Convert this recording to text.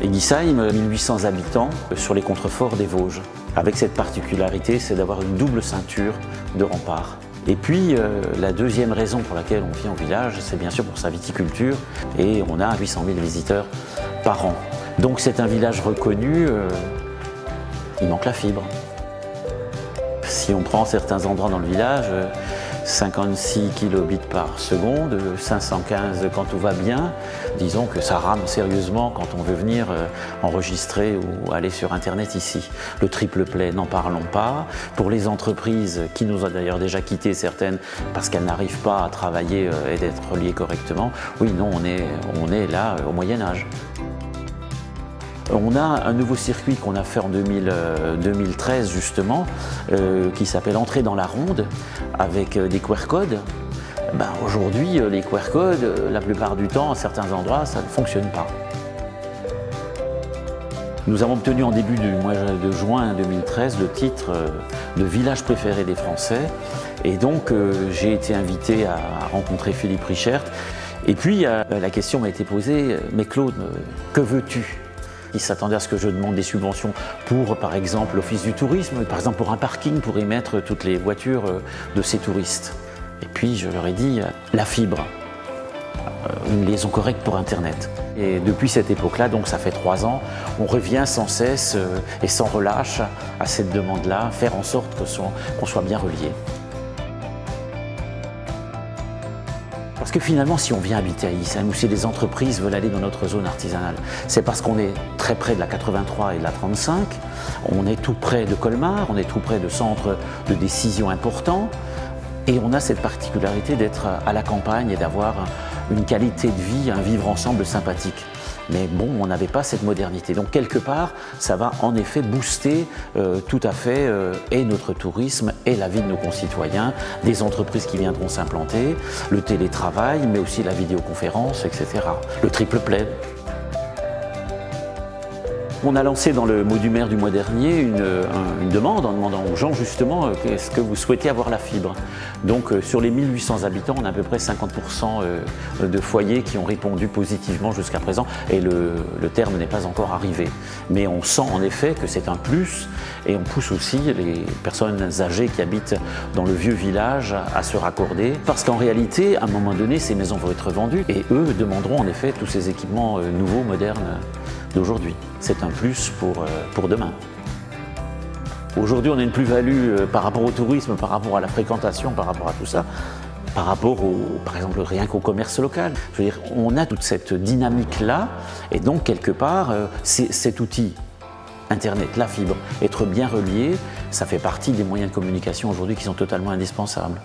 Eguisheim, 1800 habitants sur les contreforts des Vosges. Avec cette particularité, c'est d'avoir une double ceinture de remparts. Et puis, la deuxième raison pour laquelle on vient au village, c'est bien sûr pour sa viticulture. Et on a 800 000 visiteurs par an. Donc c'est un village reconnu, il manque la fibre. Si on prend certains endroits dans le village, 56 kilobits par seconde, 515 quand tout va bien, disons que ça rame sérieusement quand on veut venir enregistrer ou aller sur internet ici. Le triple play, n'en parlons pas. Pour les entreprises qui nous ont d'ailleurs déjà quitté certaines parce qu'elles n'arrivent pas à travailler et d'être reliées correctement, oui, non, on est là au Moyen-Âge. On a un nouveau circuit qu'on a fait en 2013 justement, qui s'appelle Entrer dans la ronde, avec des QR codes. Aujourd'hui, les QR codes, la plupart du temps, à certains endroits, ça ne fonctionne pas. Nous avons obtenu en début du mois de juin 2013 le titre de village préféré des Français. Et donc, j'ai été invité à rencontrer Philippe Richert. Et puis, la question m'a été posée, mais Claude, que veux-tu ? Ils s'attendaient à ce que je demande des subventions pour, par exemple, l'Office du tourisme, par exemple pour un parking, pour y mettre toutes les voitures de ces touristes. Et puis je leur ai dit, la fibre, une liaison correcte pour Internet. Et depuis cette époque-là, donc ça fait 3 ans, on revient sans cesse et sans relâche à cette demande-là, faire en sorte qu'on soit bien relié. Parce que finalement, si on vient habiter à Eguisheim ou si les entreprises veulent aller dans notre zone artisanale, c'est parce qu'on est très près de la 83 et de la 35, on est tout près de Colmar, on est tout près de centres de décision importants, et on a cette particularité d'être à la campagne et d'avoir une qualité de vie, un vivre ensemble sympathique. Mais bon, on n'avait pas cette modernité. Donc quelque part, ça va en effet booster tout à fait et notre tourisme et la vie de nos concitoyens, des entreprises qui viendront s'implanter, le télétravail, mais aussi la vidéoconférence, etc. Le triple play. On a lancé dans le mot du maire du mois dernier une demande en demandant aux gens justement est-ce que vous souhaitez avoir la fibre. Donc sur les 1800 habitants, on a à peu près 50% de foyers qui ont répondu positivement jusqu'à présent et le terme n'est pas encore arrivé. Mais on sent en effet que c'est un plus et on pousse aussi les personnes âgées qui habitent dans le vieux village à se raccorder parce qu'en réalité, à un moment donné, ces maisons vont être vendues et eux demanderont en effet tous ces équipements nouveaux, modernes d'aujourd'hui. C'est un plus pour demain. Aujourd'hui, on a une plus-value par rapport au tourisme, par rapport à la fréquentation, par rapport à tout ça, par rapport par exemple, rien qu'au commerce local. Je veux dire, on a toute cette dynamique-là, et donc, quelque part, cet outil, Internet, la fibre, être bien relié, ça fait partie des moyens de communication aujourd'hui qui sont totalement indispensables.